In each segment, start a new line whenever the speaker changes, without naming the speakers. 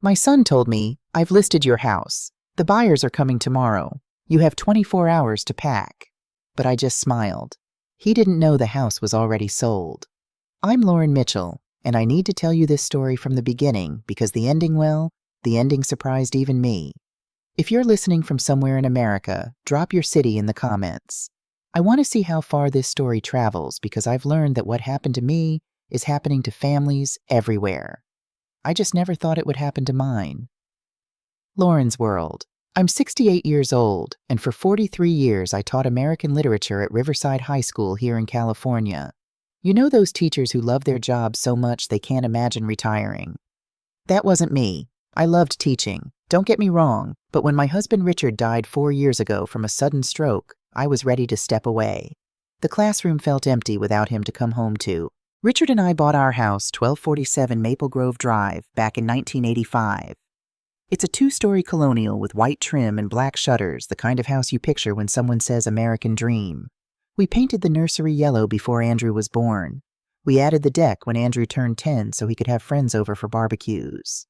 My son told me, "I've listed your house. The buyers are coming tomorrow. You have 24 hours to pack." But I just smiled. He didn't know the house was already sold. I'm Lauren Mitchell, and I need to tell you this story from the beginning because the ending surprised even me. If you're listening from somewhere in America, drop your city in the comments. I want to see how far this story travels because I've learned that what happened to me is happening to families everywhere. I just never thought it would happen to mine. Lauren's World. I'm 68 years old, and for 43 years I taught American literature at Riverside High School here in California. You know those teachers who love their job so much they can't imagine retiring? That wasn't me. I loved teaching. Don't get me wrong, but when my husband Richard died 4 years ago from a sudden stroke, I was ready to step away. The classroom felt empty without him to come home to. Richard and I bought our house, 1247 Maple Grove Drive, back in 1985. It's a 2-story colonial with white trim and black shutters, the kind of house you picture when someone says American dream. We painted the nursery yellow before Andrew was born. We added the deck when Andrew turned 10 so he could have friends over for barbecues.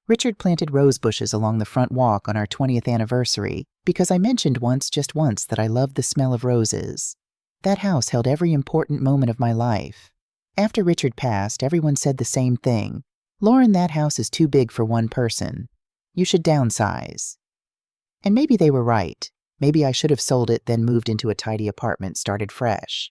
Richard planted rose bushes along the front walk on our 20th anniversary because I mentioned just once, that I loved the smell of roses. That house held every important moment of my life. After Richard passed, everyone said the same thing. "Lauren, that house is too big for one person. You should downsize." And maybe they were right. Maybe I should have sold it, then moved into a tidy apartment, started fresh.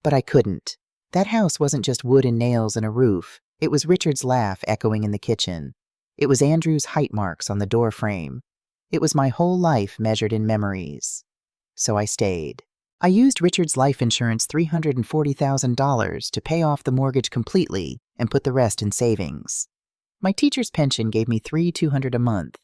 But I couldn't. That house wasn't just wood and nails and a roof. It was Richard's laugh echoing in the kitchen. It was Andrew's height marks on the door frame. It was my whole life measured in memories. So I stayed. I used Richard's life insurance $340,000 to pay off the mortgage completely and put the rest in savings. My teacher's pension gave me $3,200 a month.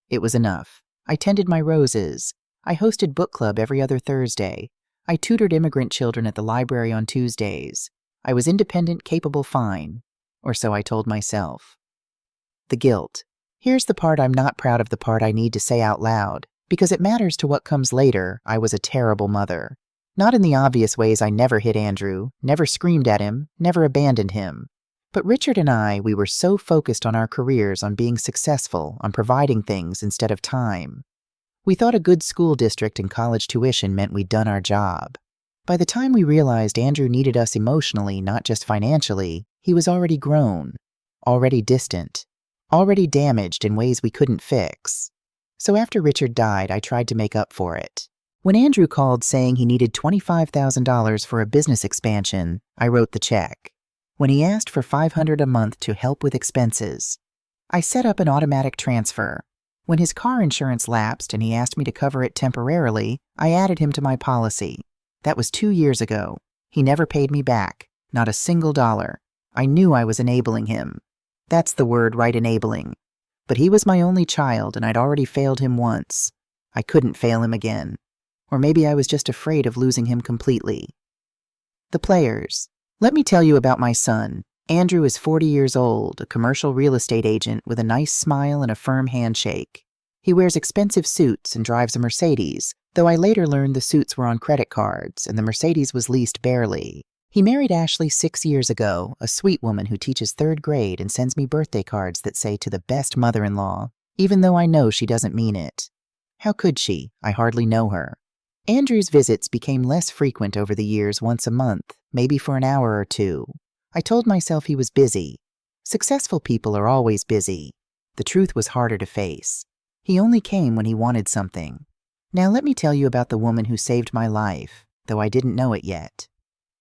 It was enough. I tended my roses. I hosted book club every other Thursday. I tutored immigrant children at the library on Tuesdays. I was independent, capable, fine. Or so I told myself. The guilt. Here's the part I'm not proud of, the part I need to say out loud, because it matters to what comes later. I was a terrible mother. Not in the obvious ways. I never hit Andrew, never screamed at him, never abandoned him. But Richard and we were so focused on our careers, on being successful, on providing things instead of time. We thought a good school district and college tuition meant we'd done our job. By the time we realized Andrew needed us emotionally, not just financially, he was already grown, already distant, already damaged in ways we couldn't fix. So after Richard died, I tried to make up for it. When Andrew called saying he needed $25,000 for a business expansion, I wrote the check. When he asked for $500 a month to help with expenses, I set up an automatic transfer. When his car insurance lapsed and he asked me to cover it temporarily, I added him to my policy. That was 2 years ago. He never paid me back, not a single dollar. I knew I was enabling him. That's the word, right, enabling. But he was my only child, and I'd already failed him once. I couldn't fail him again. Or maybe I was just afraid of losing him completely. The players. Let me tell you about my son. Andrew is 40 years old, a commercial real estate agent with a nice smile and a firm handshake. He wears expensive suits and drives a Mercedes, though I later learned the suits were on credit cards and the Mercedes was leased barely. He married Ashley 6 years ago, a sweet woman who teaches 3rd grade and sends me birthday cards that say "to the best mother-in-law," even though I know she doesn't mean it. How could she? I hardly know her. Andrew's visits became less frequent over the years, once a month, maybe for an hour or two. I told myself he was busy. Successful people are always busy. The truth was harder to face. He only came when he wanted something. Now let me tell you about the woman who saved my life, though I didn't know it yet.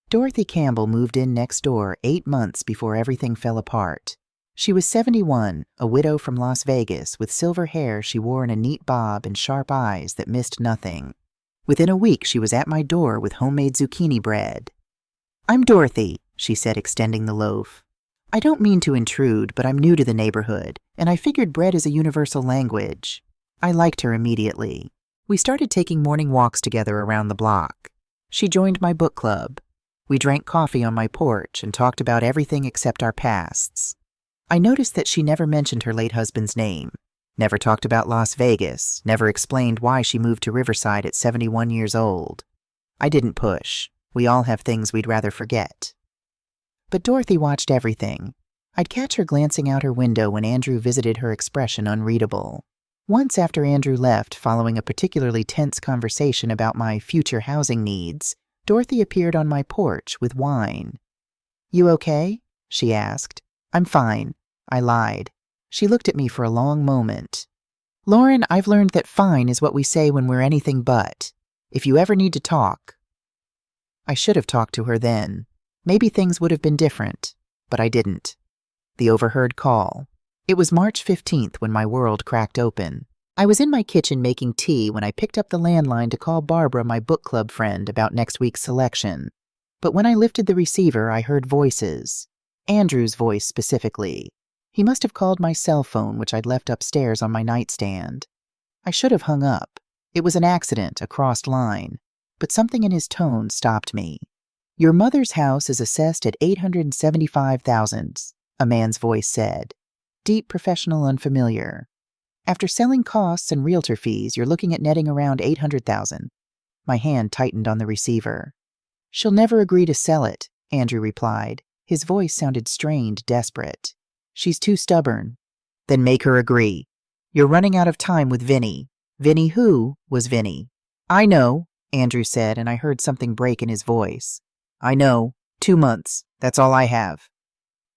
Dorothy Campbell moved in next door 8 months before everything fell apart. She was 71, a widow from Las Vegas, with silver hair she wore in a neat bob and sharp eyes that missed nothing. Within a week, she was at my door with homemade zucchini bread. "I'm Dorothy," she said, extending the loaf. "I don't mean to intrude, but I'm new to the neighborhood, and I figured bread is a universal language." I liked her immediately. We started taking morning walks together around the block. She joined my book club. We drank coffee on my porch and talked about everything except our pasts. I noticed that she never mentioned her late husband's name. Never talked about Las Vegas, never explained why she moved to Riverside at 71 years old. I didn't push. We all have things we'd rather forget. But Dorothy watched everything. I'd catch her glancing out her window when Andrew visited, her expression unreadable. Once, after Andrew left following a particularly tense conversation about my future housing needs, Dorothy appeared on my porch with wine. "You okay?" she asked. "I'm fine," I lied. She looked at me for a long moment. "Lauren, I've learned that fine is what we say when we're anything but. If you ever need to talk." I should have talked to her then. Maybe things would have been different, but I didn't. The overheard call. It was March 15th when my world cracked open. I was in my kitchen making tea when I picked up the landline to call Barbara, my book club friend, about next week's selection. But when I lifted the receiver, I heard voices. Andrew's voice specifically. He must have called my cell phone, which I'd left upstairs on my nightstand. I should have hung up. It was an accident, a crossed line. But something in his tone stopped me. "Your mother's house is assessed at $875,000, a man's voice said. Deep, professional, unfamiliar. "After selling costs and realtor fees, you're looking at netting around $800,000. My hand tightened on the receiver. "She'll never agree to sell it," Andrew replied. His voice sounded strained, desperate. "She's too stubborn." "Then make her agree. You're running out of time with Vinny." "Vinny who?" was Vinny. "I know," Andrew said, and I heard something break in his voice. "I know. 2 months. That's all I have."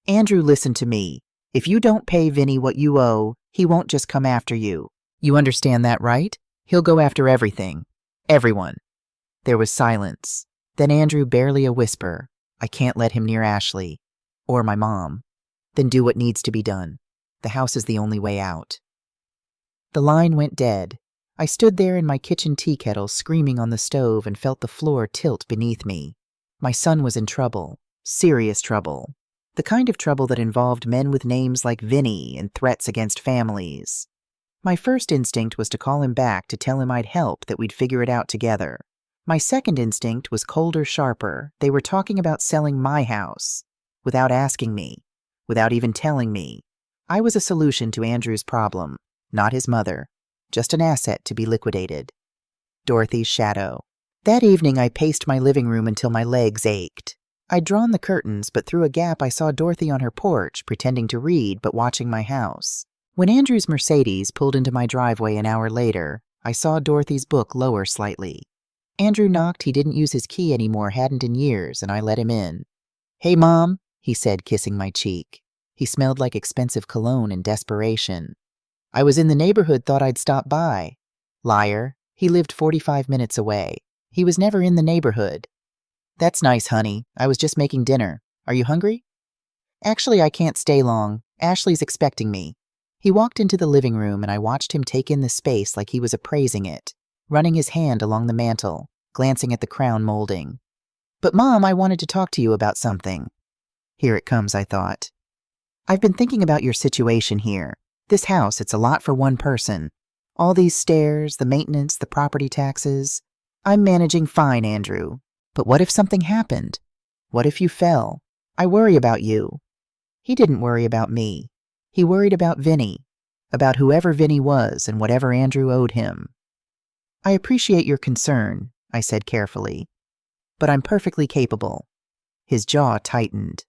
"Andrew, listen to me. If you don't pay Vinny what you owe, he won't just come after you. You understand that, right? He'll go after everything. Everyone." There was silence. Then Andrew, barely a whisper. "I can't let him near Ashley. Or my mom." "Then do what needs to be done. The house is the only way out." The line went dead. I stood there in my kitchen tea kettle, screaming on the stove, and felt the floor tilt beneath me. My son was in trouble. Serious trouble. The kind of trouble that involved men with names like Vinny and threats against families. My first instinct was to call him back to tell him I'd help, that we'd figure it out together. My second instinct was colder, sharper. They were talking about selling my house. Without asking me. Without even telling me. I was a solution to Andrew's problem. Not his mother. Just an asset to be liquidated. Dorothy's shadow. That evening I paced my living room until my legs ached. I'd drawn the curtains, but through a gap I saw Dorothy on her porch, pretending to read but watching my house. When Andrew's Mercedes pulled into my driveway an hour later, I saw Dorothy's book lower slightly. Andrew knocked. He didn't use his key anymore, hadn't in years, and I let him in. "Hey, Mom," he said, kissing my cheek. He smelled like expensive cologne in desperation. "I was in the neighborhood, thought I'd stop by." Liar. He lived 45 minutes away. He was never in the neighborhood. "That's nice, honey. I was just making dinner. Are you hungry?" "Actually, I can't stay long. Ashley's expecting me." He walked into the living room, and I watched him take in the space like he was appraising it, running his hand along the mantel, glancing at the crown molding. "But Mom, I wanted to talk to you about something." Here it comes, I thought. "I've been thinking about your situation here. This house, it's a lot for one person. All these stairs, the maintenance, the property taxes. I'm managing fine, Andrew. But what if something happened? What if you fell? I worry about you." He didn't worry about me. He worried about Vinny, about whoever Vinny was and whatever Andrew owed him. "I appreciate your concern," I said carefully, "but I'm perfectly capable." His jaw tightened.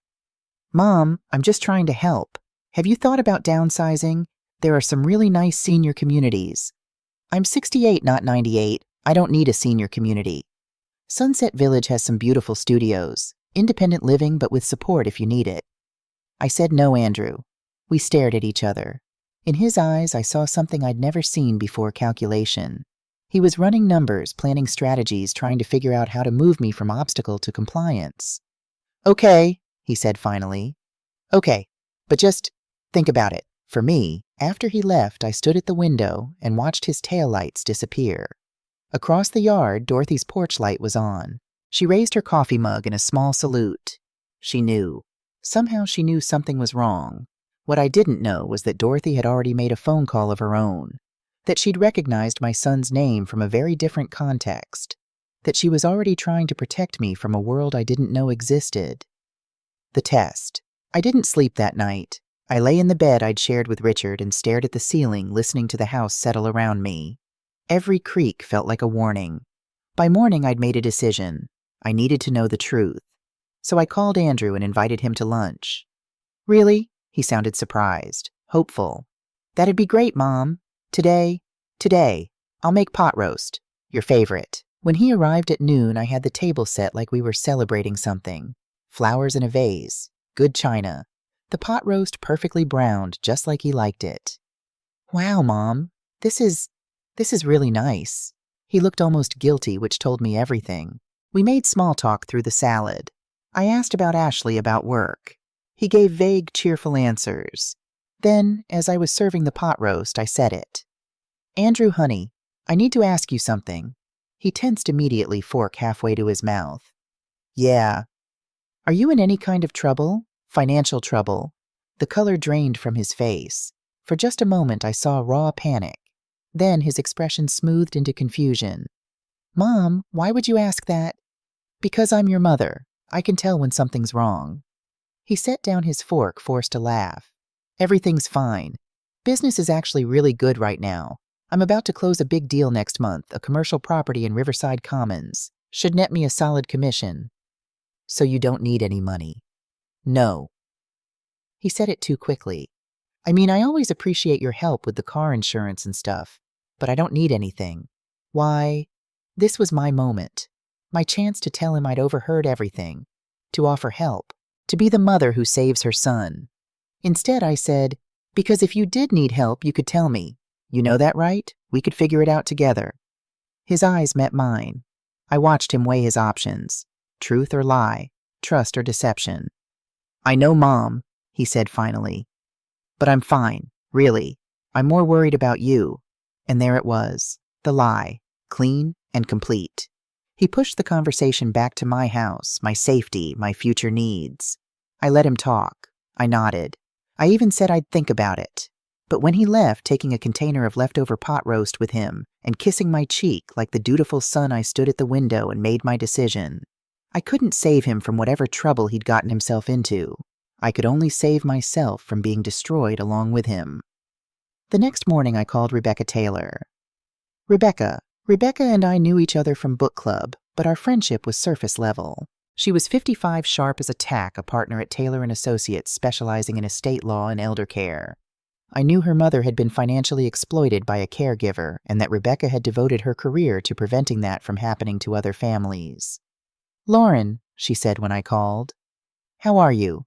"Mom, I'm just trying to help. Have you thought about downsizing? There are some really nice senior communities." "I'm 68, not 98. I don't need a senior community." "Sunset Village has some beautiful studios. Independent living, but with support if you need it." I said no, Andrew. We stared at each other. In his eyes, I saw something I'd never seen before: calculation. He was running numbers, planning strategies, trying to figure out how to move me from obstacle to compliance. "Okay," he said finally. "Okay, but just think about it." For me, after he left, I stood at the window and watched his taillights disappear. Across the yard, Dorothy's porch light was on. She raised her coffee mug in a small salute. She knew. Somehow she knew something was wrong. What I didn't know was that Dorothy had already made a phone call of her own, that she'd recognized my son's name from a very different context, that she was already trying to protect me from a world I didn't know existed. The test. I didn't sleep that night. I lay in the bed I'd shared with Richard and stared at the ceiling, listening to the house settle around me. Every creak felt like a warning. By morning, I'd made a decision. I needed to know the truth. So I called Andrew and invited him to lunch. "Really?" He sounded surprised, hopeful. That'd be great, Mom. Today, I'll make pot roast, your favorite. When he arrived at noon, I had the table set like we were celebrating something. Flowers in a vase, good china. The pot roast perfectly browned, just like he liked it. Wow, Mom, this is really nice. He looked almost guilty, which told me everything. We made small talk through the salad. I asked about Ashley, about work. He gave vague, cheerful answers. Then, as I was serving the pot roast, I said it. Andrew, honey, I need to ask you something. He tensed immediately, fork halfway to his mouth. Yeah. Are you in any kind of trouble? Financial trouble? The color drained from his face. For just a moment, I saw raw panic. Then his expression smoothed into confusion. Mom, why would you ask that? Because I'm your mother. I can tell when something's wrong. He set down his fork, forced a laugh. Everything's fine. Business is actually really good right now. I'm about to close a big deal next month, a commercial property in Riverside Commons. Should net me a solid commission. So you don't need any money? No. He said it too quickly. I mean, I always appreciate your help with the car insurance and stuff, but I don't need anything. Why? This was my moment. My chance to tell him I'd overheard everything. To offer help. To be the mother who saves her son. Instead, I said, because if you did need help, you could tell me. You know that, right? We could figure it out together. His eyes met mine. I watched him weigh his options. Truth or lie. Trust or deception. I know, Mom, he said finally. But I'm fine, really. I'm more worried about you. And there it was. The lie. Clean and complete. He pushed the conversation back to my house, my safety, my future needs. I let him talk. I nodded. I even said I'd think about it. But when he left, taking a container of leftover pot roast with him and kissing my cheek like the dutiful son, I stood at the window and made my decision. I couldn't save him from whatever trouble he'd gotten himself into. I could only save myself from being destroyed along with him. The next morning, I called Rebecca Taylor. Rebecca and I knew each other from book club, but our friendship was surface level. She was 55 sharp as a tack, a partner at Taylor & Associates specializing in estate law and elder care. I knew her mother had been financially exploited by a caregiver and that Rebecca had devoted her career to preventing that from happening to other families. Lauren, she said when I called. How are you?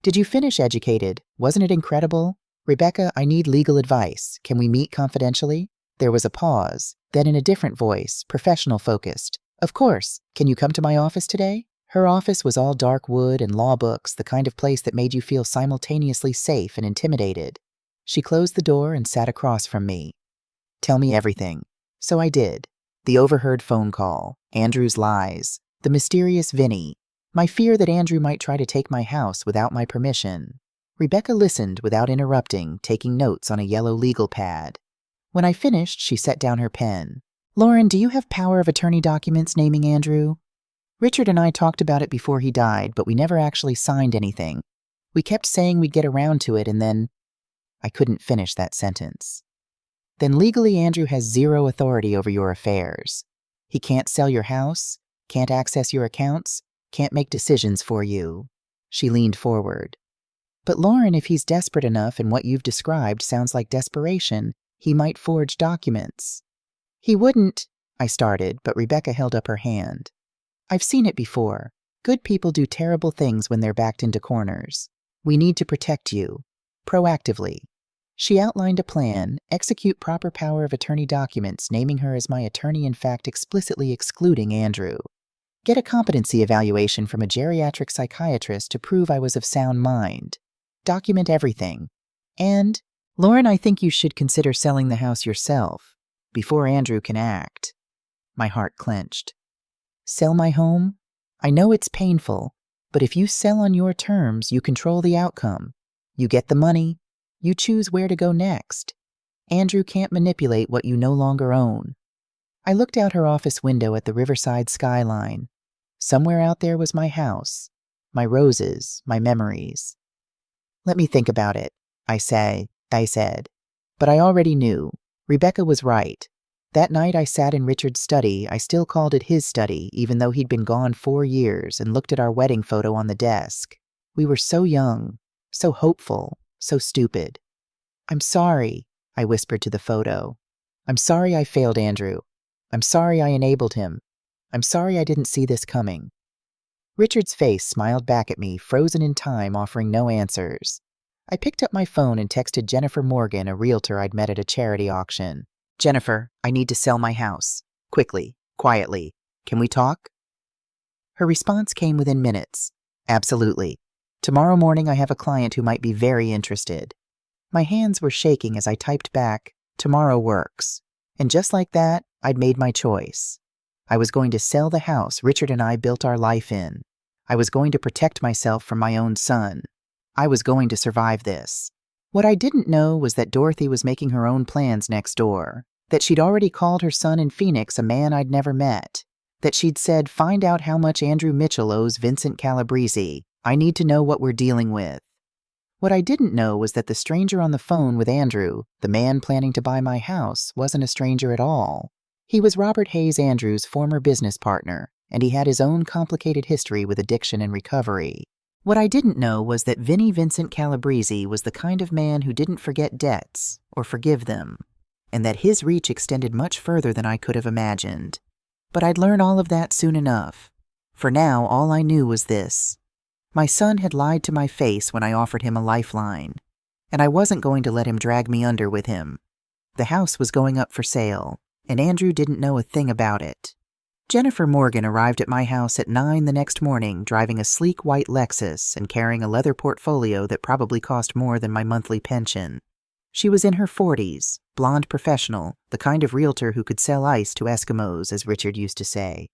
Did you finish Educated? Wasn't it incredible? Rebecca, I need legal advice. Can we meet confidentially? There was a pause, then in a different voice, professional focused. Of course. Can you come to my office today? Her office was all dark wood and law books, the kind of place that made you feel simultaneously safe and intimidated. She closed the door and sat across from me. Tell me everything. So I did. The overheard phone call, Andrew's lies, the mysterious Vinny, my fear that Andrew might try to take my house without my permission. Rebecca listened without interrupting, taking notes on a yellow legal pad. When I finished, she set down her pen. Lauren, do you have power of attorney documents naming Andrew? Richard and I talked about it before he died, but we never actually signed anything. We kept saying we'd get around to it, and then I couldn't finish that sentence. Then legally, Andrew has zero authority over your affairs. He can't sell your house, can't access your accounts, can't make decisions for you. She leaned forward. But Lauren, if he's desperate enough and what you've described sounds like desperation, he might forge documents. He wouldn't, I started, but Rebecca held up her hand. I've seen it before. Good people do terrible things when they're backed into corners. We need to protect you. Proactively. She outlined a plan, execute proper power of attorney documents, naming her as my attorney, in fact explicitly excluding Andrew. Get a competency evaluation from a geriatric psychiatrist to prove I was of sound mind. Document everything. And, Lauren, I think you should consider selling the house yourself, before Andrew can act. My heart clenched. Sell my home? I know it's painful, but if you sell on your terms, you control the outcome. You get the money. You choose where to go next. Andrew can't manipulate what you no longer own. I looked out her office window at the riverside skyline. Somewhere out there was my house, my roses, my memories. Let me think about it, I said. But I already knew. Rebecca was right. That night I sat in Richard's study. I still called it his study, even though he'd been gone 4 years, and looked at our wedding photo on the desk. We were so young, so hopeful, so stupid. "I'm sorry," I whispered to the photo. "I'm sorry I failed Andrew. I'm sorry I enabled him. I'm sorry I didn't see this coming." Richard's face smiled back at me, frozen in time, offering no answers. I picked up my phone and texted Jennifer Morgan, a realtor I'd met at a charity auction. "Jennifer, I need to sell my house. Quickly, quietly. Can we talk?" Her response came within minutes. "Absolutely. Tomorrow morning I have a client who might be very interested." My hands were shaking as I typed back, "Tomorrow works." And just like that, I'd made my choice. I was going to sell the house Richard and I built our life in. I was going to protect myself from my own son. I was going to survive this. What I didn't know was that Dorothy was making her own plans next door, that she'd already called her son in Phoenix a man I'd never met, that she'd said, "Find out how much Andrew Mitchell owes Vincent Calabrese. I need to know what we're dealing with." What I didn't know was that the stranger on the phone with Andrew, the man planning to buy my house, wasn't a stranger at all. He was Robert Hayes, Andrew's former business partner, and he had his own complicated history with addiction and recovery. What I didn't know was that Vinnie Vincent Calabrese was the kind of man who didn't forget debts or forgive them, and that his reach extended much further than I could have imagined. But I'd learn all of that soon enough. For now, all I knew was this. My son had lied to my face when I offered him a lifeline, and I wasn't going to let him drag me under with him. The house was going up for sale, and Andrew didn't know a thing about it. Jennifer Morgan arrived at my house at 9 the next morning, driving a sleek white Lexus and carrying a leather portfolio that probably cost more than my monthly pension. She was in her 40s, blonde professional, the kind of realtor who could sell ice to Eskimos, as Richard used to say.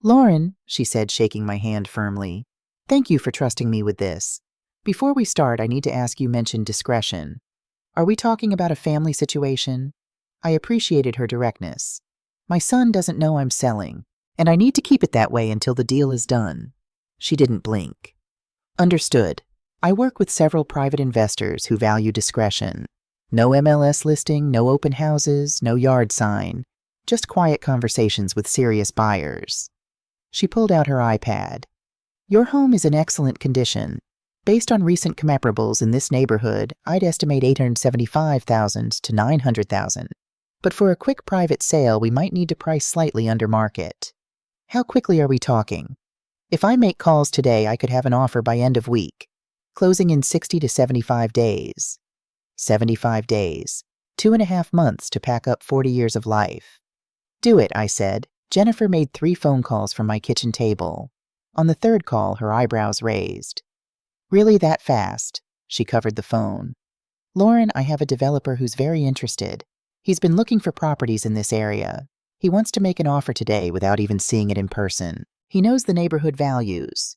"Lauren," she said, shaking my hand firmly, "thank you for trusting me with this. Before we start, I need to ask you mention discretion. Are we talking about a family situation?" I appreciated her directness. "My son doesn't know I'm selling, and I need to keep it that way until the deal is done." She didn't blink. "Understood. I work with several private investors who value discretion. No MLS listing, no open houses, no yard sign. Just quiet conversations with serious buyers." She pulled out her iPad. "Your home is in excellent condition. Based on recent comparables in this neighborhood, I'd estimate $875,000 to $900,000. But for a quick private sale, we might need to price slightly under market. How quickly are we talking? If I make calls today, I could have an offer by end of week, closing in 60 to 75 days. 75 days. 2.5 months to pack up 40 years of life." "Do it," I said. Jennifer made 3 phone calls from my kitchen table. On the 3rd call, her eyebrows raised. "Really that fast?" She covered the phone. "Lauren, I have a developer who's very interested. He's been looking for properties in this area. He wants to make an offer today without even seeing it in person. He knows the neighborhood values."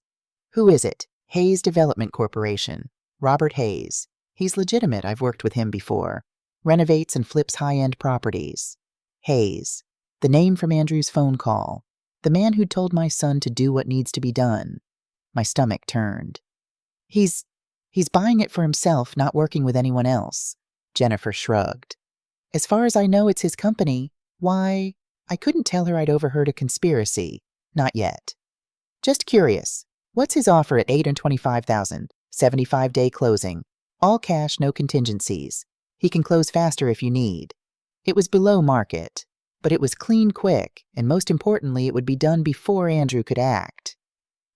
"Who is it?" "Hayes Development Corporation. Robert Hayes. He's legitimate. I've worked with him before. Renovates and flips high-end properties." Hayes. The name from Andrew's phone call. The man who'd told my son to do what needs to be done. My stomach turned. He's buying it for himself, not working with anyone else." Jennifer shrugged. "As far as I know, it's his company. Why?" I couldn't tell her I'd overheard a conspiracy. Not yet. "Just curious. What's his offer at $825,000? 75-day closing. All cash, no contingencies. He can close faster if you need." It was below market, but it was clean quick, and most importantly, it would be done before Andrew could act.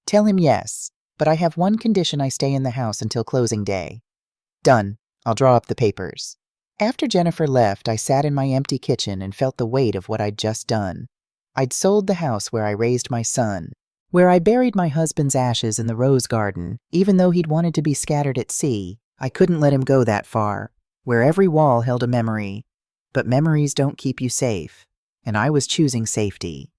"Tell him yes, but I have one condition: I stay in the house until closing day." "Done. I'll draw up the papers." After Jennifer left, I sat in my empty kitchen and felt the weight of what I'd just done. I'd sold the house where I raised my son, where I buried my husband's ashes in the rose garden. Even though he'd wanted to be scattered at sea, I couldn't let him go that far, where every wall held a memory. But memories don't keep you safe, and I was choosing safety.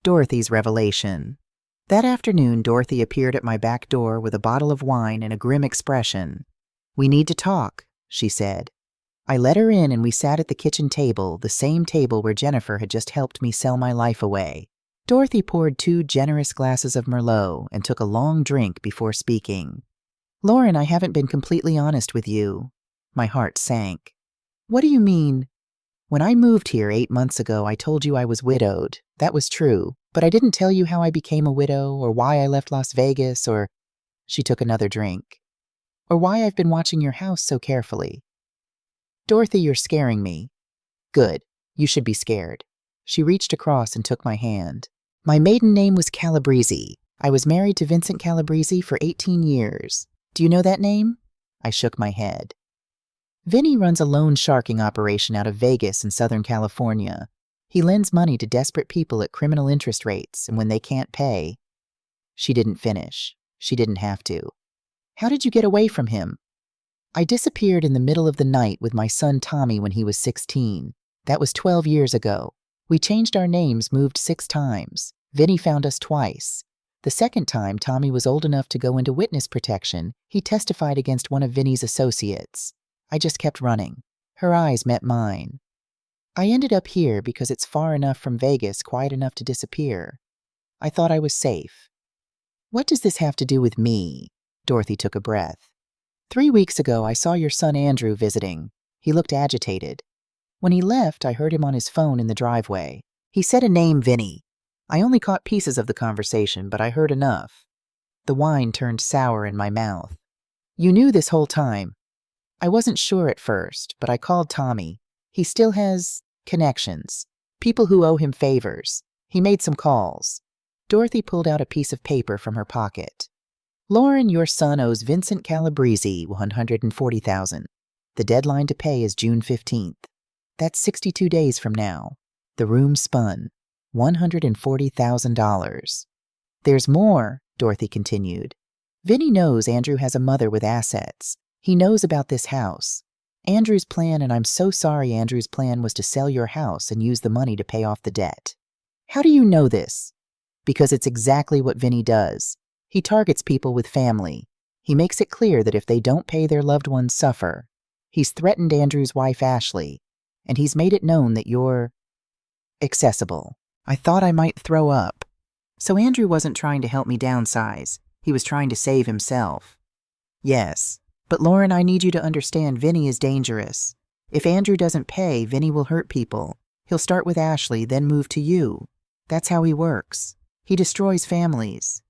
Dorothy's revelation. That afternoon, Dorothy appeared at my back door with a bottle of wine and a grim expression. "We need to talk," she said. I let her in and we sat at the kitchen table, the same table where Jennifer had just helped me sell my life away. Dorothy poured 2 generous glasses of Merlot and took a long drink before speaking. "Lauren, I haven't been completely honest with you." My heart sank. "What do you mean?" "When I moved here 8 months ago, I told you I was widowed. That was true. But I didn't tell you how I became a widow or why I left Las Vegas or—" She took another drink. or why I've been watching your house so carefully. Dorothy, you're scaring me. Good. You should be scared. She reached across and took my hand. My maiden name was Calabrese. I was married to Vincent Calabrese for 18 years. Do you know that name? I shook my head. Vinny runs a loan sharking operation out of Vegas in Southern California. He lends money to desperate people at criminal interest rates, and when they can't pay... She didn't finish. She didn't have to. How did you get away from him? I disappeared in the middle of the night with my son Tommy when he was 16. That was 12 years ago. We changed our names, moved 6 times. Vinny found us twice. The second time Tommy was old enough to go into witness protection, he testified against one of Vinny's associates. I just kept running. Her eyes met mine. I ended up here because it's far enough from Vegas, quiet enough to disappear. I thought I was safe. What does this have to do with me? Dorothy took a breath. 3 weeks ago, I saw your son Andrew visiting. He looked agitated. When he left, I heard him on his phone in the driveway. He said a name, Vinny. I only caught pieces of the conversation, but I heard enough. The wine turned sour in my mouth. You knew this whole time. I wasn't sure at first, but I called Tommy. He still has connections, people who owe him favors. He made some calls. Dorothy pulled out a piece of paper from her pocket. Lauren, your son owes Vincent Calabrese $140,000. The deadline to pay is June 15th. That's 62 days from now. The room spun. $140,000. There's more, Dorothy continued. Vinny knows Andrew has a mother with assets. He knows about this house. Andrew's plan, and I'm so sorry Andrew's plan was to sell your house and use the money to pay off the debt. How do you know this? Because it's exactly what Vinny does. He targets people with family. He makes it clear that if they don't pay, their loved ones suffer. He's threatened Andrew's wife, Ashley, and he's made it known that you're accessible. I thought I might throw up. So Andrew wasn't trying to help me downsize. He was trying to save himself. Yes, but Lauren, I need you to understand Vinny is dangerous. If Andrew doesn't pay, Vinny will hurt people. He'll start with Ashley, then move to you. That's how he works. He destroys families.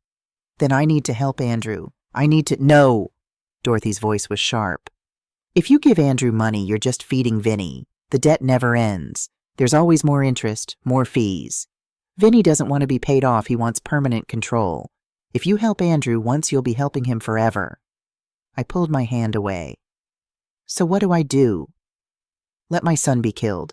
Then I need to help Andrew. I need to— No! Dorothy's voice was sharp. If you give Andrew money, you're just feeding Vinny. The debt never ends. There's always more interest, more fees. Vinny doesn't want to be paid off. He wants permanent control. If you help Andrew once, you'll be helping him forever. I pulled my hand away. So what do I do? Let my son be killed.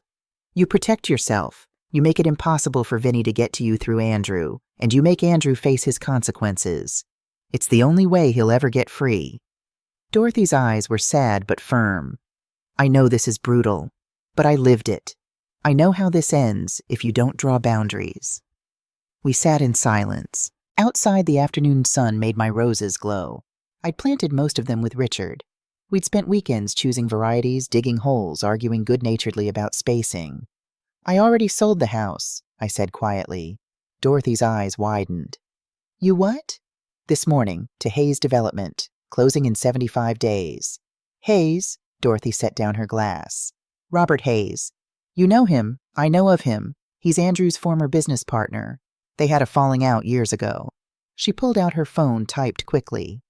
You protect yourself. You make it impossible for Vinny to get to you through Andrew, and you make Andrew face his consequences. It's the only way he'll ever get free. Dorothy's eyes were sad but firm. I know this is brutal, but I lived it. I know how this ends if you don't draw boundaries. We sat in silence. Outside, the afternoon sun made my roses glow. I'd planted most of them with Richard. We'd spent weekends choosing varieties, digging holes, arguing good-naturedly about spacing. I already sold the house, I said quietly. Dorothy's eyes widened. You what? This morning, to Hayes Development, closing in 75 days. Hayes, Dorothy set down her glass. Robert Hayes. You know him. I know of him. He's Andrew's former business partner. They had a falling out years ago. She pulled out her phone, typed quickly.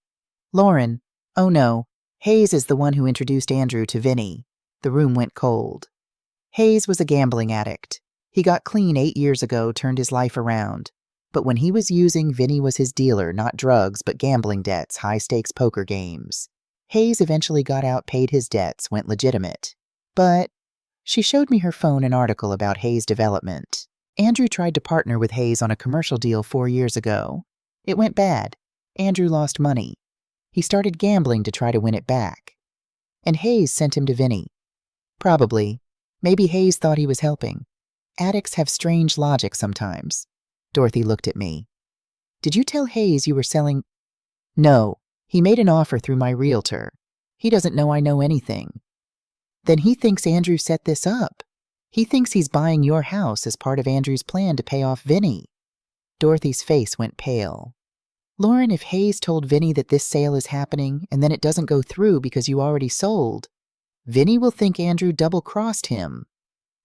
Lauren. Oh no. Hayes is the one who introduced Andrew to Vinny. The room went cold. Hayes was a gambling addict. He got clean 8 years ago, turned his life around. But when he was using, Vinny was his dealer, not drugs, but gambling debts, high-stakes poker games. Hayes eventually got out, paid his debts, went legitimate. But she showed me her phone an article about Hayes Development. Andrew tried to partner with Hayes on a commercial deal 4 years ago. It went bad. Andrew lost money. He started gambling to try to win it back. And Hayes sent him to Vinny. Probably. Maybe Hayes thought he was helping. Addicts have strange logic sometimes. Dorothy looked at me. Did you tell Hayes you were selling? No. He made an offer through my realtor. He doesn't know I know anything. Then he thinks Andrew set this up. He thinks he's buying your house as part of Andrew's plan to pay off Vinny. Dorothy's face went pale. Lauren, if Hayes told Vinny that this sale is happening and then it doesn't go through because you already sold, Vinny will think Andrew double-crossed him.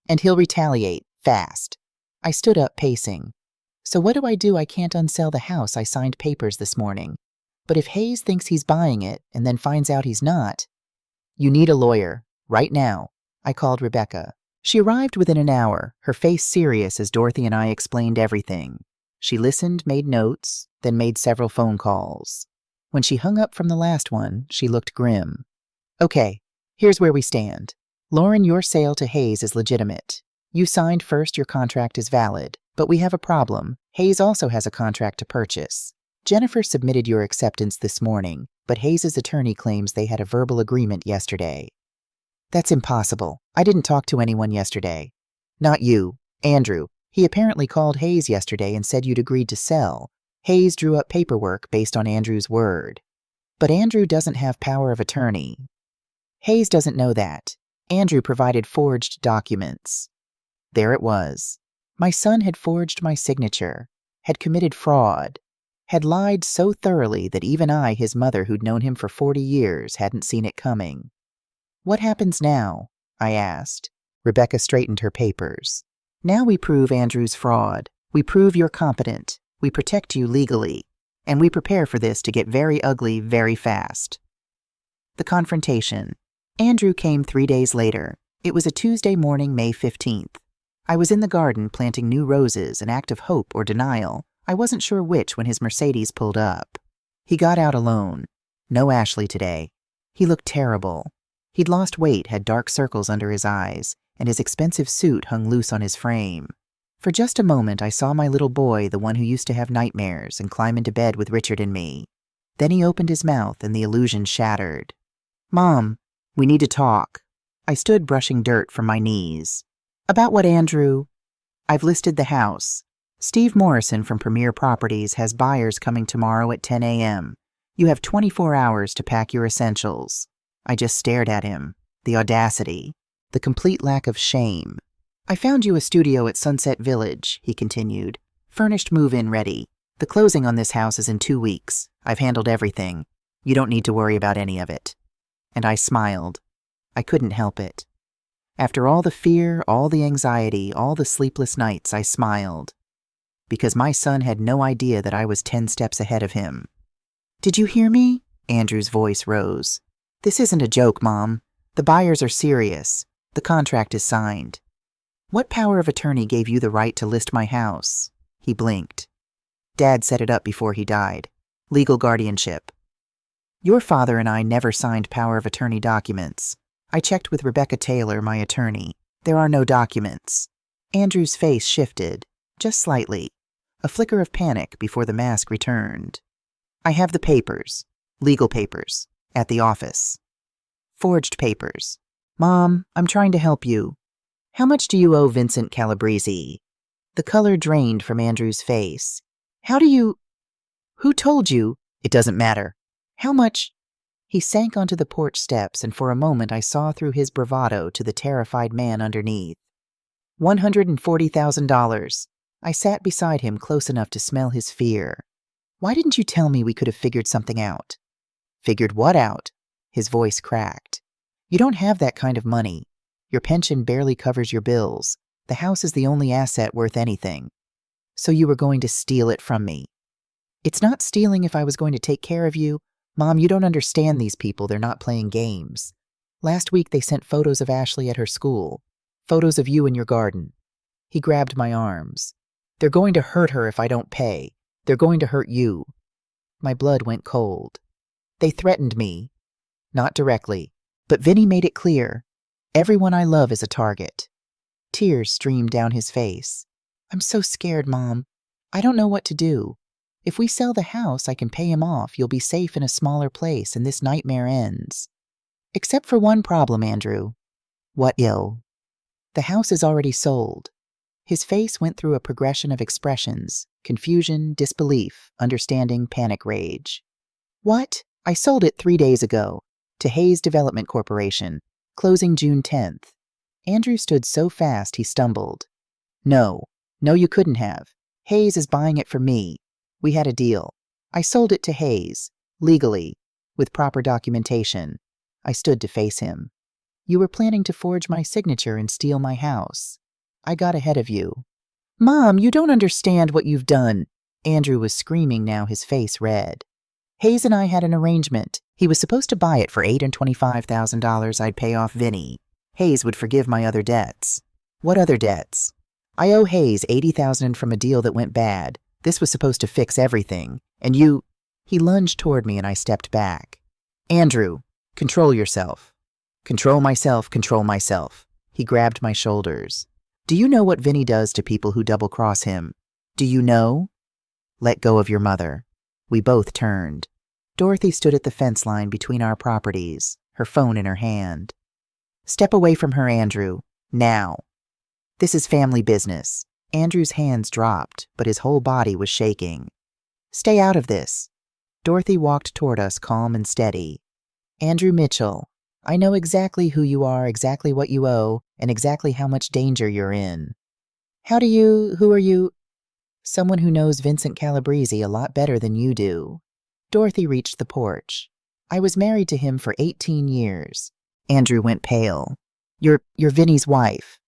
And he'll retaliate, fast. I stood up, pacing. So what do? I can't unsell the house. I signed papers this morning. But if Hayes thinks he's buying it and then finds out he's not, you need a lawyer, right now, I called Rebecca. She arrived within an hour, her face serious as Dorothy and I explained everything. She listened, made notes, then made several phone calls. When she hung up from the last one, she looked grim. Okay, here's where we stand. Lauren, your sale to Hayes is legitimate. You signed first, your contract is valid. But we have a problem. Hayes also has a contract to purchase. Jennifer submitted your acceptance this morning, but Hayes' attorney claims they had a verbal agreement yesterday. That's impossible. I didn't talk to anyone yesterday. Not you. Andrew. He apparently called Hayes yesterday and said you'd agreed to sell. Hayes drew up paperwork based on Andrew's word. But Andrew doesn't have power of attorney. Hayes doesn't know that. Andrew provided forged documents. There it was. My son had forged my signature, had committed fraud, had lied so thoroughly that even I, his mother who'd known him for 40 years, hadn't seen it coming. What happens now? I asked. Rebecca straightened her papers. Now we prove Andrew's fraud. We prove you're competent. We protect you legally. And we prepare for this to get very ugly very fast. The confrontation. Andrew came 3 days later. It was a Tuesday morning, May 15th. I was in the garden planting new roses, an act of hope or denial. I wasn't sure which when his Mercedes pulled up. He got out alone. No Ashley today. He looked terrible. He'd lost weight, had dark circles under his eyes, and his expensive suit hung loose on his frame. For just a moment I saw my little boy, the one who used to have nightmares and climb into bed with Richard and me. Then he opened his mouth and the illusion shattered. Mom, we need to talk. I stood brushing dirt from my knees. About what, Andrew? I've listed the house. Steve Morrison from Premier Properties has buyers coming tomorrow at 10 a.m. You have 24 hours to pack your essentials. I just stared at him. The audacity. The complete lack of shame. I found you a studio at Sunset Village, he continued. Furnished move-in ready. The closing on this house is in 2 weeks. I've handled everything. You don't need to worry about any of it. And I smiled. I couldn't help it. After all the fear, all the anxiety, all the sleepless nights, I smiled. Because my son had no idea that I was 10 steps ahead of him. Did you hear me? Andrew's voice rose. This isn't a joke, Mom. The buyers are serious. The contract is signed. What power of attorney gave you the right to list my house? He blinked. Dad set it up before he died. Legal guardianship. Your father and I never signed power of attorney documents. I checked with Rebecca Taylor, my attorney. There are no documents. Andrew's face shifted, just slightly, a flicker of panic before the mask returned. I have the papers, legal papers, at the office. Forged papers. Mom, I'm trying to help you. How much do you owe Vincent Calabrese? The color drained from Andrew's face. How do you... Who told you? It doesn't matter. How much... He sank onto the porch steps, and for a moment I saw through his bravado to the terrified man underneath. $140,000. I sat beside him close enough to smell his fear. Why didn't you tell me we could have figured something out? Figured what out? His voice cracked. You don't have that kind of money. Your pension barely covers your bills. The house is the only asset worth anything. So you were going to steal it from me. It's not stealing if I was going to take care of you. Mom, you don't understand these people. They're not playing games. Last week they sent photos of Ashley at her school. Photos of you in your garden. He grabbed my arms. They're going to hurt her if I don't pay. They're going to hurt you. My blood went cold. They threatened me. Not directly, but Vinny made it clear. Everyone I love is a target. Tears streamed down his face. I'm so scared, Mom. I don't know what to do. If we sell the house, I can pay him off. You'll be safe in a smaller place, and this nightmare ends. Except for one problem, Andrew. What ill? The house is already sold. His face went through a progression of expressions: confusion, disbelief, understanding, panic rage. What? I sold it 3 days ago, to Hayes Development Corporation, closing June 10th. Andrew stood so fast he stumbled. No, you couldn't have. Hayes is buying it from me. We had a deal. I sold it to Hayes, legally, with proper documentation. I stood to face him. You were planning to forge my signature and steal my house. I got ahead of you. Mom, you don't understand what you've done. Andrew was screaming now, his face red. Hayes and I had an arrangement. He was supposed to buy it for $8,000 and $25,000 I'd pay off Vinny. Hayes would forgive my other debts. What other debts? I owe Hayes $80,000 from a deal that went bad. This was supposed to fix everything. And you... He lunged toward me and I stepped back. Andrew, control yourself. Control myself, control myself. He grabbed my shoulders. Do you know what Vinny does to people who double-cross him? Do you know? Let go of your mother. We both turned. Dorothy stood at the fence line between our properties, her phone in her hand. Step away from her, Andrew. Now. This is family business. Andrew's hands dropped, but his whole body was shaking. Stay out of this. Dorothy walked toward us, calm and steady. Andrew Mitchell, I know exactly who you are, exactly what you owe, and exactly how much danger you're in. Who are you? Someone who knows Vincent Calabrese a lot better than you do. Dorothy reached the porch. I was married to him for 18 years. Andrew went pale. You're Vinny's wife.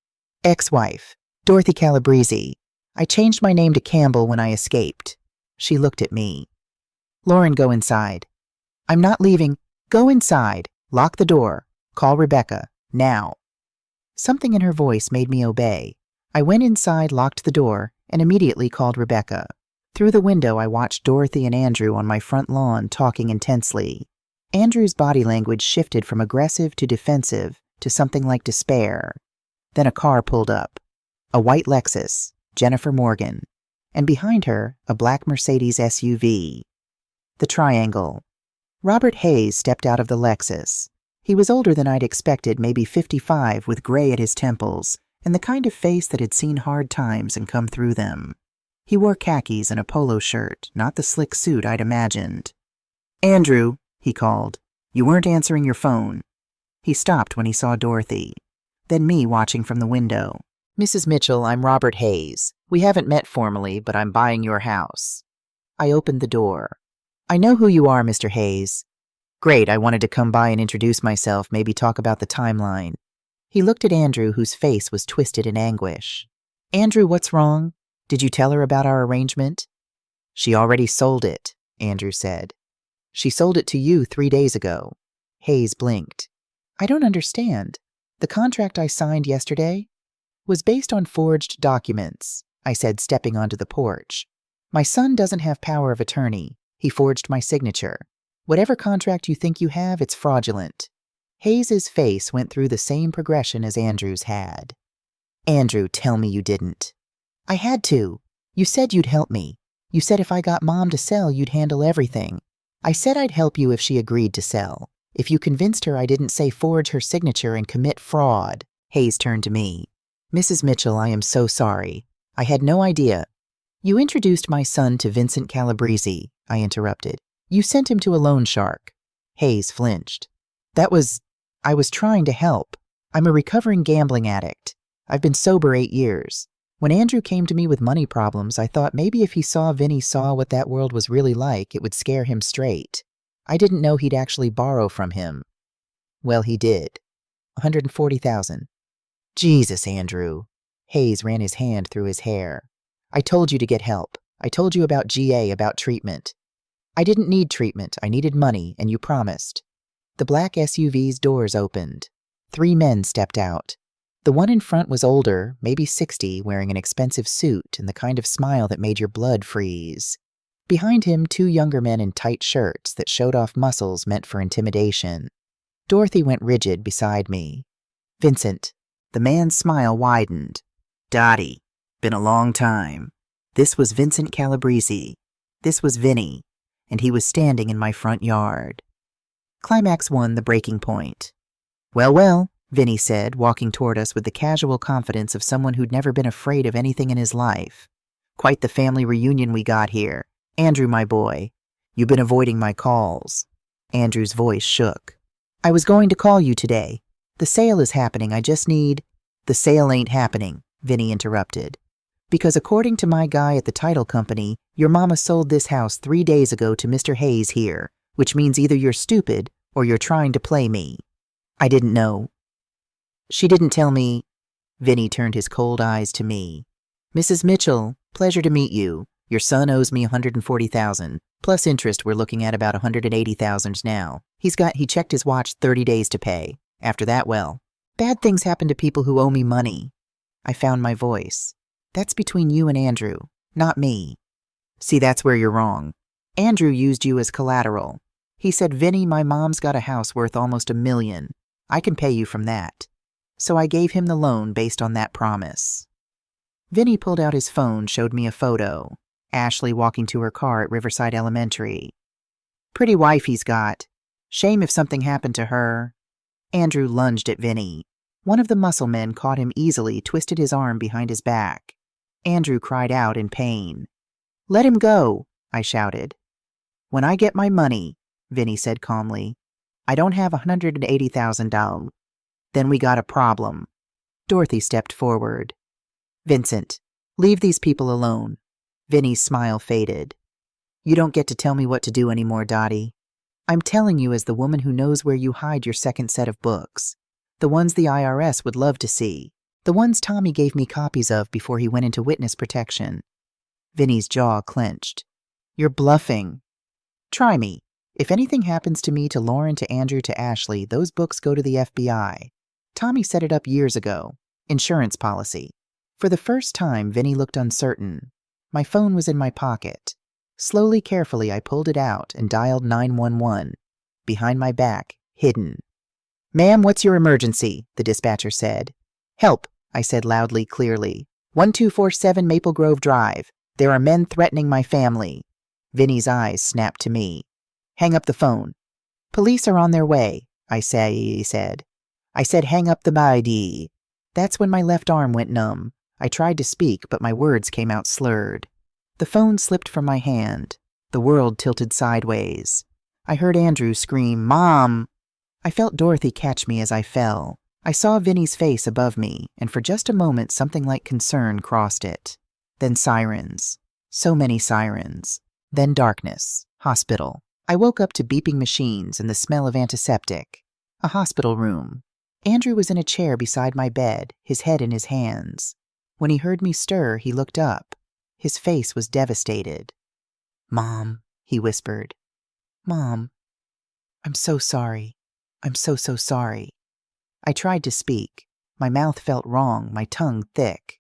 Ex-wife. Dorothy Calabrese. I changed my name to Campbell when I escaped. She looked at me. Lauren, go inside. I'm not leaving. Go inside. Lock the door. Call Rebecca. Now. Something in her voice made me obey. I went inside, locked the door, and immediately called Rebecca. Through the window, I watched Dorothy and Andrew on my front lawn talking intensely. Andrew's body language shifted from aggressive to defensive to something like despair. Then a car pulled up. A white Lexus, Jennifer Morgan, and behind her, a black Mercedes SUV. The triangle. Robert Hayes stepped out of the Lexus. He was older than I'd expected, maybe 55, with gray at his temples, and the kind of face that had seen hard times and come through them. He wore khakis and a polo shirt, not the slick suit I'd imagined. Andrew, he called, you weren't answering your phone. He stopped when he saw Dorothy, then me watching from the window. Mrs. Mitchell, I'm Robert Hayes. We haven't met formally, but I'm buying your house. I opened the door. I know who you are, Mr. Hayes. Great, I wanted to come by and introduce myself, maybe talk about the timeline. He looked at Andrew, whose face was twisted in anguish. Andrew, what's wrong? Did you tell her about our arrangement? She already sold it, Andrew said. She sold it to you 3 days ago. Hayes blinked. I don't understand. The contract I signed yesterday was based on forged documents, I said, stepping onto the porch. My son doesn't have power of attorney. He forged my signature. Whatever contract you think you have, it's fraudulent. Hayes's face went through the same progression as Andrew's had. Andrew, tell me you didn't. I had to. You said you'd help me. You said if I got Mom to sell, you'd handle everything. I said I'd help you if she agreed to sell. If you convinced her I didn't say forge her signature and commit fraud. Hayes turned to me. Mrs. Mitchell, I am so sorry. I had no idea. You introduced my son to Vincent Calabrese, I interrupted. You sent him to a loan shark. Hayes flinched. I was trying to help. I'm a recovering gambling addict. I've been sober 8 years. When Andrew came to me with money problems, I thought maybe if Vinny saw what that world was really like, it would scare him straight. I didn't know he'd actually borrow from him. Well, he did. $140,000. Jesus, Andrew. Hayes ran his hand through his hair. I told you to get help. I told you about GA, about treatment. I didn't need treatment. I needed money, and you promised. The black SUV's doors opened. 3 men stepped out. The one in front was older, maybe 60, wearing an expensive suit and the kind of smile that made your blood freeze. Behind him, 2 younger men in tight shirts that showed off muscles meant for intimidation. Dorothy went rigid beside me. Vincent. The man's smile widened. Dottie. Been a long time. This was Vincent Calabrese. This was Vinny. And he was standing in my front yard. Climax 1, the breaking point. Well, Vinny said, walking toward us with the casual confidence of someone who'd never been afraid of anything in his life. Quite the family reunion we got here. Andrew, my boy, you've been avoiding my calls. Andrew's voice shook. I was going to call you today. The sale is happening. I just need... The sale ain't happening, Vinny interrupted. Because according to my guy at the title company, your mama sold this house 3 days ago to Mr. Hayes here, which means either you're stupid or you're trying to play me. I didn't know. She didn't tell me. Vinny turned his cold eyes to me. Mrs. Mitchell, pleasure to meet you. Your son owes me $140,000. Plus interest, we're looking at about $180,000 now. He checked his watch 30 days to pay. After that, well, bad things happen to people who owe me money. I found my voice. That's between you and Andrew, not me. See, that's where you're wrong. Andrew used you as collateral. He said, Vinny, my mom's got a house worth almost $1 million. I can pay you from that. So I gave him the loan based on that promise. Vinny pulled out his phone, showed me a photo. Ashley walking to her car at Riverside Elementary. Pretty wife he's got. Shame if something happened to her. Andrew lunged at Vinny. One of the muscle men caught him easily, twisted his arm behind his back. Andrew cried out in pain. Let him go, I shouted. When I get my money, Vinny said calmly. I don't have $180,000. Then we got a problem. Dorothy stepped forward. Vincent, leave these people alone. Vinny's smile faded. You don't get to tell me what to do anymore, Dottie. I'm telling you as the woman who knows where you hide your second set of books. The ones the IRS would love to see. The ones Tommy gave me copies of before he went into witness protection. Vinny's jaw clenched. You're bluffing. Try me. If anything happens to me, to Lauren, to Andrew, to Ashley, those books go to the FBI. Tommy set it up years ago. Insurance policy. For the first time, Vinny looked uncertain. My phone was in my pocket. Slowly, carefully, I pulled it out and dialed 911. Behind my back, hidden. Ma'am, what's your emergency? The dispatcher said. Help, I said loudly, clearly. 1247 Maple Grove Drive. There are men threatening my family. Vinny's eyes snapped to me. Hang up the phone. Police are on their way, I said. I said hang up the ID. That's when my left arm went numb. I tried to speak, but my words came out slurred. The phone slipped from my hand. The world tilted sideways. I heard Andrew scream, Mom! I felt Dorothy catch me as I fell. I saw Vinny's face above me, and for just a moment something like concern crossed it. Then sirens. So many sirens. Then darkness. Hospital. I woke up to beeping machines and the smell of antiseptic. A hospital room. Andrew was in a chair beside my bed, his head in his hands. When he heard me stir, he looked up. His face was devastated. Mom, he whispered. Mom, I'm so sorry. I'm so sorry. I tried to speak. My mouth felt wrong, my tongue thick.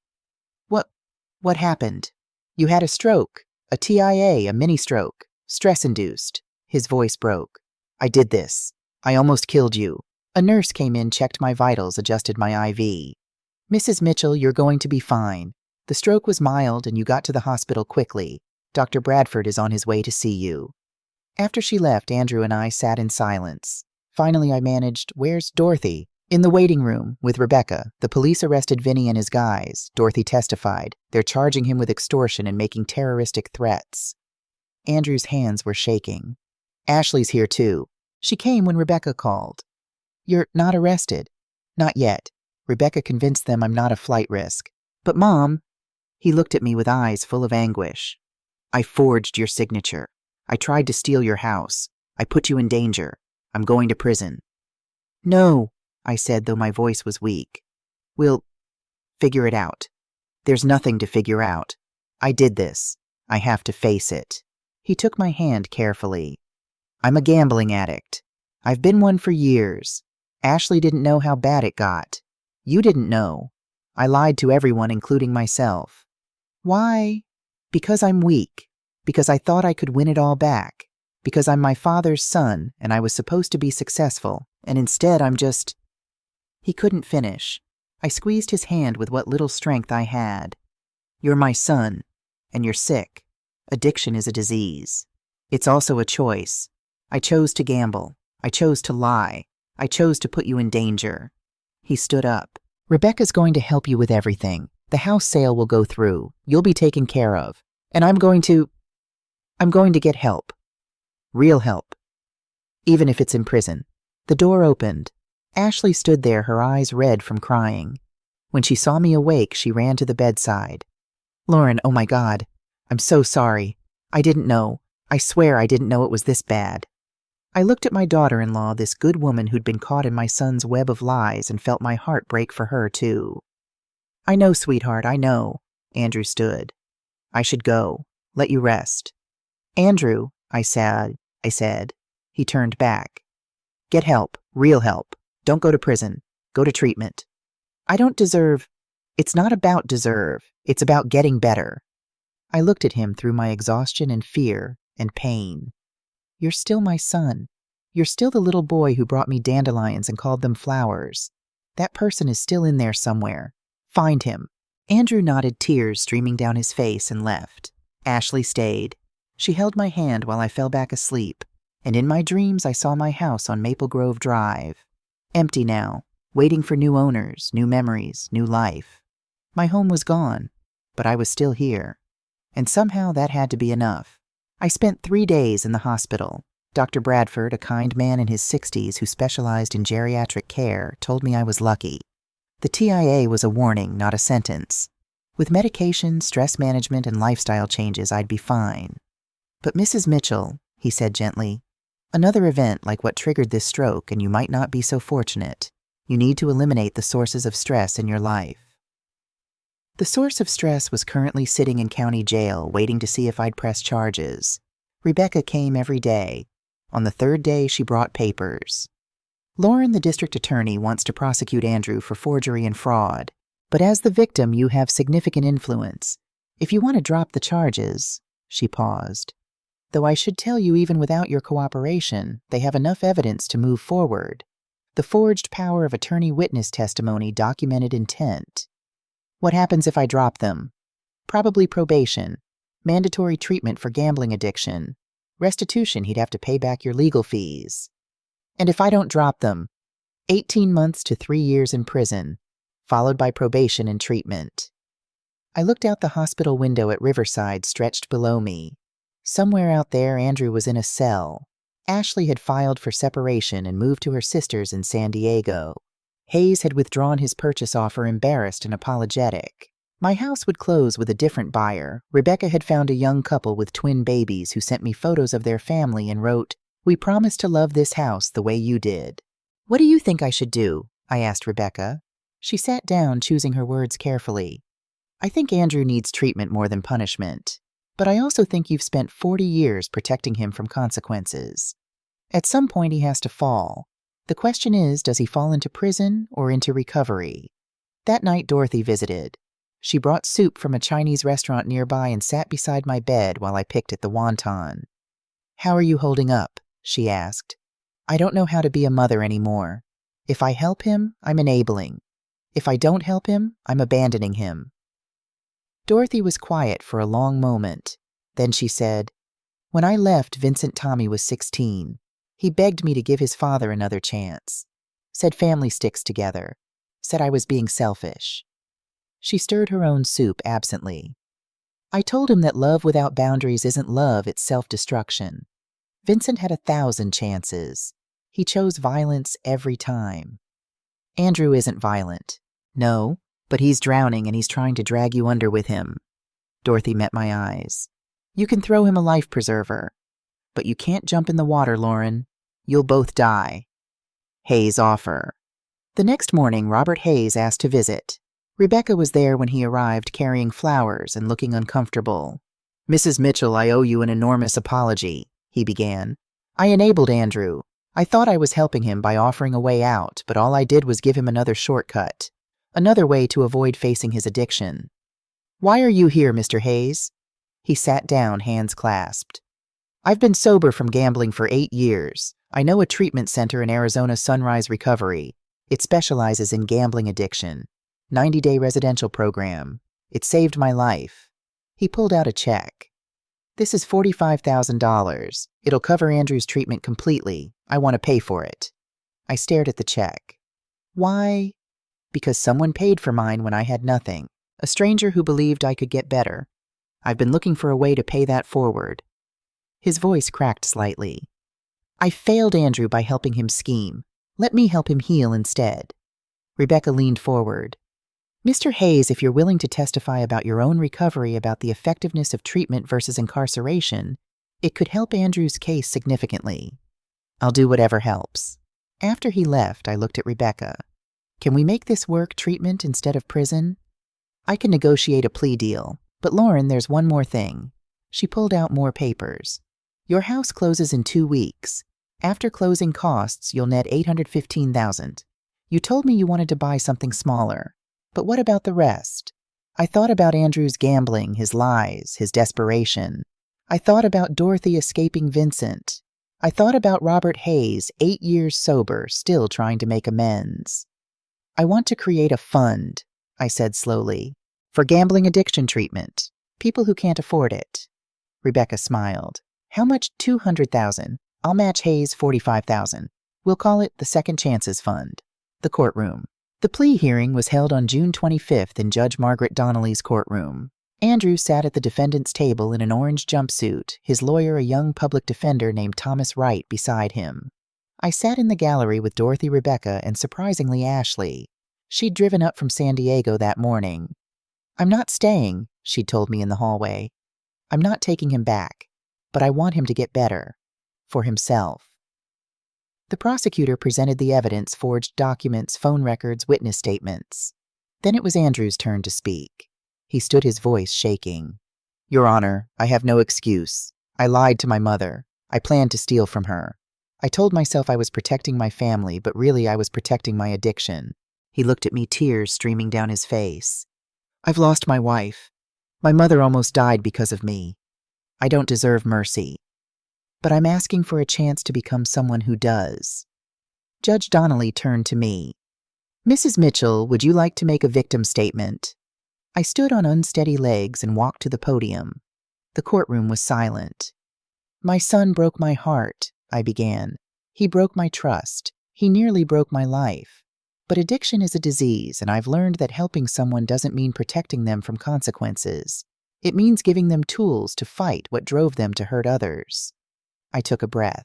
What happened? You had a stroke. A TIA, a mini-stroke. Stress-induced. His voice broke. I did this. I almost killed you. A nurse came in, checked my vitals, adjusted my IV. Mrs. Mitchell, you're going to be fine. The stroke was mild and you got to the hospital quickly. Dr. Bradford is on his way to see you. After she left, Andrew and I sat in silence. Finally, I managed, where's Dorothy? In the waiting room, with Rebecca. The police arrested Vinny and his guys. Dorothy testified. They're charging him with extortion and making terroristic threats. Andrew's hands were shaking. Ashley's here too. She came when Rebecca called. You're not arrested? Not yet. Rebecca convinced them I'm not a flight risk. But Mom, he looked at me with eyes full of anguish. I forged your signature. I tried to steal your house. I put you in danger. I'm going to prison. No, I said, though my voice was weak. We'll figure it out. There's nothing to figure out. I did this. I have to face it. He took my hand carefully. I'm a gambling addict. I've been one for years. Ashley didn't know how bad it got. You didn't know. I lied to everyone, including myself. Why? Because I'm weak. Because I thought I could win it all back. Because I'm my father's son, and I was supposed to be successful, and instead I'm just... He couldn't finish. I squeezed his hand with what little strength I had. You're my son, and you're sick. Addiction is a disease. It's also a choice. I chose to gamble. I chose to lie. I chose to put you in danger. He stood up. Rebecca's going to help you with everything. The house sale will go through. You'll be taken care of. And I'm going to get help. Real help. Even if it's in prison. The door opened. Ashley stood there, her eyes red from crying. When she saw me awake, she ran to the bedside. Lauren, oh my God. I'm so sorry. I didn't know. I swear I didn't know it was this bad. I looked at my daughter-in-law, this good woman who'd been caught in my son's web of lies, and felt my heart break for her, too. I know, sweetheart, I know. Andrew stood. I should go. Let you rest. Andrew, I said. He turned back. Get help, real help. Don't go to prison. Go to treatment. I don't deserve. It's not about deserve. It's about getting better. I looked at him through my exhaustion and fear and pain. You're still my son. You're still the little boy who brought me dandelions and called them flowers. That person is still in there somewhere. Find him. Andrew nodded, tears streaming down his face, and left. Ashley stayed. She held my hand while I fell back asleep, and in my dreams I saw my house on Maple Grove Drive. Empty now, waiting for new owners, new memories, new life. My home was gone, but I was still here. And somehow that had to be enough. I spent 3 days in the hospital. Dr. Bradford, a kind man in his 60s who specialized in geriatric care, told me I was lucky. The TIA was a warning, not a sentence. With medication, stress management, and lifestyle changes, I'd be fine. But Mrs. Mitchell, he said gently, another event like what triggered this stroke, and you might not be so fortunate. You need to eliminate the sources of stress in your life. The source of stress was currently sitting in county jail, waiting to see if I'd press charges. Rebecca came every day. On the 3rd day, she brought papers. Lauren, the district attorney, wants to prosecute Andrew for forgery and fraud. But as the victim, you have significant influence. If you want to drop the charges, she paused. Though I should tell you, even without your cooperation, they have enough evidence to move forward. The forged power of attorney witness testimony documented intent. What happens if I drop them? Probably probation, mandatory treatment for gambling addiction, restitution, he'd have to pay back your legal fees. And if I don't drop them, 18 months to 3 years in prison, followed by probation and treatment. I looked out the hospital window at Riverside stretched below me. Somewhere out there, Andrew was in a cell. Ashley had filed for separation and moved to her sister's in San Diego. Hayes had withdrawn his purchase offer, embarrassed and apologetic. My house would close with a different buyer. Rebecca had found a young couple with twin babies who sent me photos of their family and wrote, "We promise to love this house the way you did." What do you think I should do? I asked Rebecca. She sat down, choosing her words carefully. I think Andrew needs treatment more than punishment. But I also think you've spent 40 years protecting him from consequences. At some point he has to fall. The question is, does he fall into prison or into recovery? That night Dorothy visited. She brought soup from a Chinese restaurant nearby and sat beside my bed while I picked at the wonton. How are you holding up? She asked. I don't know how to be a mother anymore. If I help him, I'm enabling. If I don't help him, I'm abandoning him. Dorothy was quiet for a long moment. Then she said, When I left, Vincent Tommy was 16. He begged me to give his father another chance. Said family sticks together. Said I was being selfish. She stirred her own soup absently. I told him that love without boundaries isn't love, it's self-destruction. Vincent had 1,000 chances. He chose violence every time. Andrew isn't violent. No, but he's drowning and he's trying to drag you under with him. Dorothy met my eyes. You can throw him a life preserver. But you can't jump in the water, Lauren. You'll both die. Hayes' offer. The next morning, Robert Hayes asked to visit. Rebecca was there when he arrived, carrying flowers and looking uncomfortable. Mrs. Mitchell, I owe you an enormous apology, he began. I enabled Andrew. I thought I was helping him by offering a way out, but all I did was give him another shortcut. Another way to avoid facing his addiction. Why are you here, Mr. Hayes? He sat down, hands clasped. I've been sober from gambling for 8 years. I know a treatment center in Arizona, Sunrise Recovery. It specializes in gambling addiction. 90-day residential program. It saved my life. He pulled out a check. This is $45,000. It'll cover Andrew's treatment completely. I want to pay for it. I stared at the check. Why? Because someone paid for mine when I had nothing. A stranger who believed I could get better. I've been looking for a way to pay that forward. His voice cracked slightly. I failed Andrew by helping him scheme. Let me help him heal instead. Rebecca leaned forward. Mr. Hayes, if you're willing to testify about your own recovery, about the effectiveness of treatment versus incarceration, it could help Andrew's case significantly. I'll do whatever helps. After he left, I looked at Rebecca. Can we make this work, treatment instead of prison? I can negotiate a plea deal, but Lauren, there's one more thing. She pulled out more papers. Your house closes in 2 weeks. After closing costs, you'll net $815,000. You told me you wanted to buy something smaller. But what about the rest? I thought about Andrew's gambling, his lies, his desperation. I thought about Dorothy escaping Vincent. I thought about Robert Hayes, 8 years sober, still trying to make amends. I want to create a fund, I said slowly, for gambling addiction treatment, people who can't afford it. Rebecca smiled. How much? $200,000. I'll match Hayes $45,000. We'll call it the Second Chances Fund. The courtroom. The plea hearing was held on June 25th in Judge Margaret Donnelly's courtroom. Andrew sat at the defendant's table in an orange jumpsuit, his lawyer a young public defender named Thomas Wright beside him. I sat in the gallery with Dorothy, Rebecca, and surprisingly Ashley. She'd driven up from San Diego that morning. I'm not staying, she'd told me in the hallway. I'm not taking him back, but I want him to get better. For himself. The prosecutor presented the evidence, forged documents, phone records, witness statements. Then it was Andrew's turn to speak. He stood, his voice shaking. Your Honor, I have no excuse. I lied to my mother. I planned to steal from her. I told myself I was protecting my family, but really I was protecting my addiction. He looked at me, tears streaming down his face. I've lost my wife. My mother almost died because of me. I don't deserve mercy. But I'm asking for a chance to become someone who does. Judge Donnelly turned to me. Mrs. Mitchell, would you like to make a victim statement? I stood on unsteady legs and walked to the podium. The courtroom was silent. My son broke my heart, I began. He broke my trust. He nearly broke my life. But addiction is a disease, and I've learned that helping someone doesn't mean protecting them from consequences. It means giving them tools to fight what drove them to hurt others. I took a breath.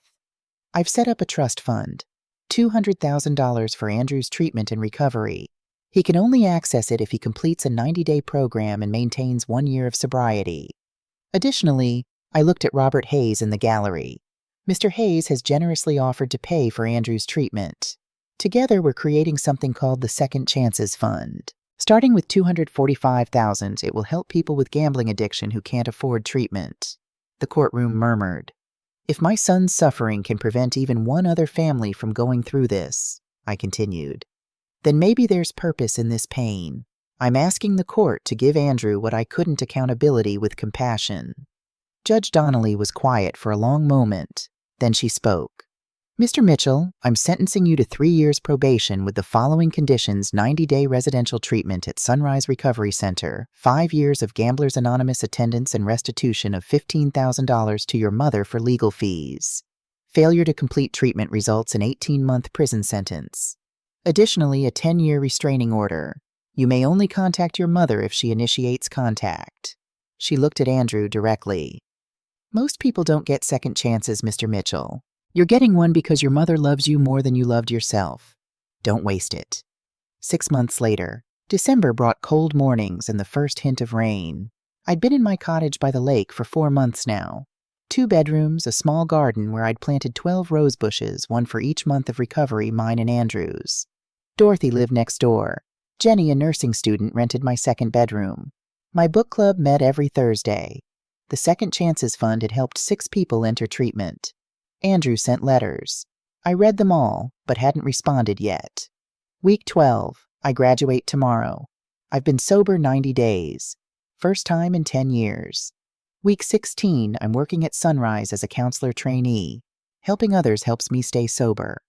I've set up a trust fund, $200,000 for Andrew's treatment and recovery. He can only access it if he completes a 90-day program and maintains 1 year of sobriety. Additionally, I looked at Robert Hayes in the gallery. Mr. Hayes has generously offered to pay for Andrew's treatment. Together, we're creating something called the Second Chances Fund. Starting with $245,000, it will help people with gambling addiction who can't afford treatment. The courtroom murmured. If my son's suffering can prevent even one other family from going through this, I continued, then maybe there's purpose in this pain. I'm asking the court to give Andrew what I couldn't, accountability with compassion. Judge Donnelly was quiet for a long moment. Then she spoke. Mr. Mitchell, I'm sentencing you to 3 years probation with the following conditions: 90-day residential treatment at Sunrise Recovery Center, 5 years of Gamblers Anonymous attendance and restitution of $15,000 to your mother for legal fees. Failure to complete treatment results in 18-month prison sentence. Additionally, a 10-year restraining order. You may only contact your mother if she initiates contact. She looked at Andrew directly. Most people don't get second chances, Mr. Mitchell. You're getting one because your mother loves you more than you loved yourself. Don't waste it. 6 months later, December brought cold mornings and the first hint of rain. I'd been in my cottage by the lake for 4 months now. 2 bedrooms, a small garden where I'd planted 12 rose bushes, one for each month of recovery, mine and Andrew's. Dorothy lived next door. Jenny, a nursing student, rented my second bedroom. My book club met every Thursday. The Second Chances Fund had helped 6 people enter treatment. Andrew sent letters. I read them all, but hadn't responded yet. Week 12. I graduate tomorrow. I've been sober 90 days. First time in 10 years. Week 16. I'm working at Sunrise as a counselor trainee. Helping others helps me stay sober.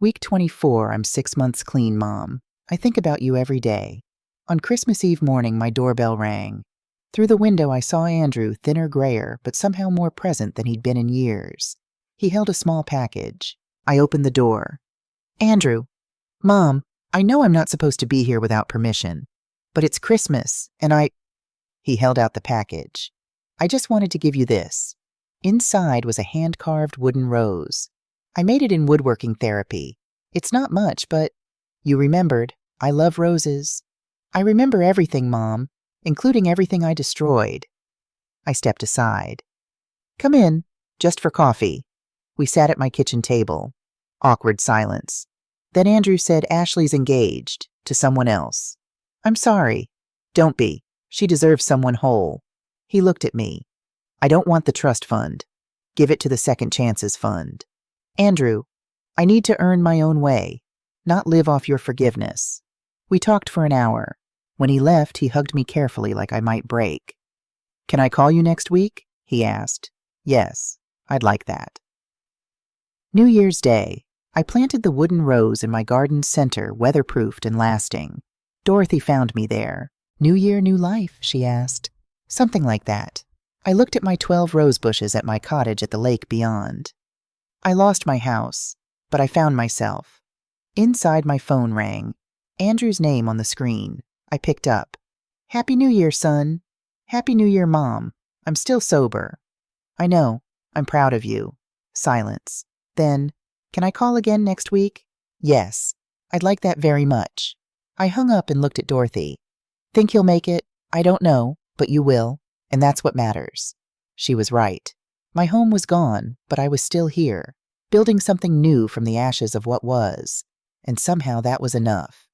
Week 24. I'm 6 months clean, Mom. I think about you every day. On Christmas Eve morning, my doorbell rang. Through the window, I saw Andrew, thinner, grayer, but somehow more present than he'd been in years. He held a small package. I opened the door. Andrew. Mom, I know I'm not supposed to be here without permission, but it's Christmas, and He held out the package. I just wanted to give you this. Inside was a hand-carved wooden rose. I made it in woodworking therapy. It's not much, but you remembered. I love roses. I remember everything, Mom, including everything I destroyed. I stepped aside. Come in, just for coffee. We sat at my kitchen table. Awkward silence. Then Andrew said, Ashley's engaged to someone else. I'm sorry. Don't be. She deserves someone whole. He looked at me. I don't want the trust fund. Give it to the Second Chances Fund. Andrew, I need to earn my own way, not live off your forgiveness. We talked for an hour. When he left, he hugged me carefully like I might break. Can I call you next week? He asked. Yes, I'd like that. New Year's Day. I planted the wooden rose in my garden's center, weatherproofed and lasting. Dorothy found me there. New year, new life, she asked. Something like that. I looked at my 12 rose bushes at my cottage at the lake beyond. I lost my house, but I found myself. Inside, my phone rang. Andrew's name on the screen. I picked up. Happy New Year, son. Happy New Year, Mom. I'm still sober. I know. I'm proud of you. Silence. Then, can I call again next week? Yes. I'd like that very much. I hung up and looked at Dorothy. Think you'll make it? I don't know, but you will, and that's what matters. She was right. My home was gone, but I was still here, building something new from the ashes of what was, and somehow that was enough.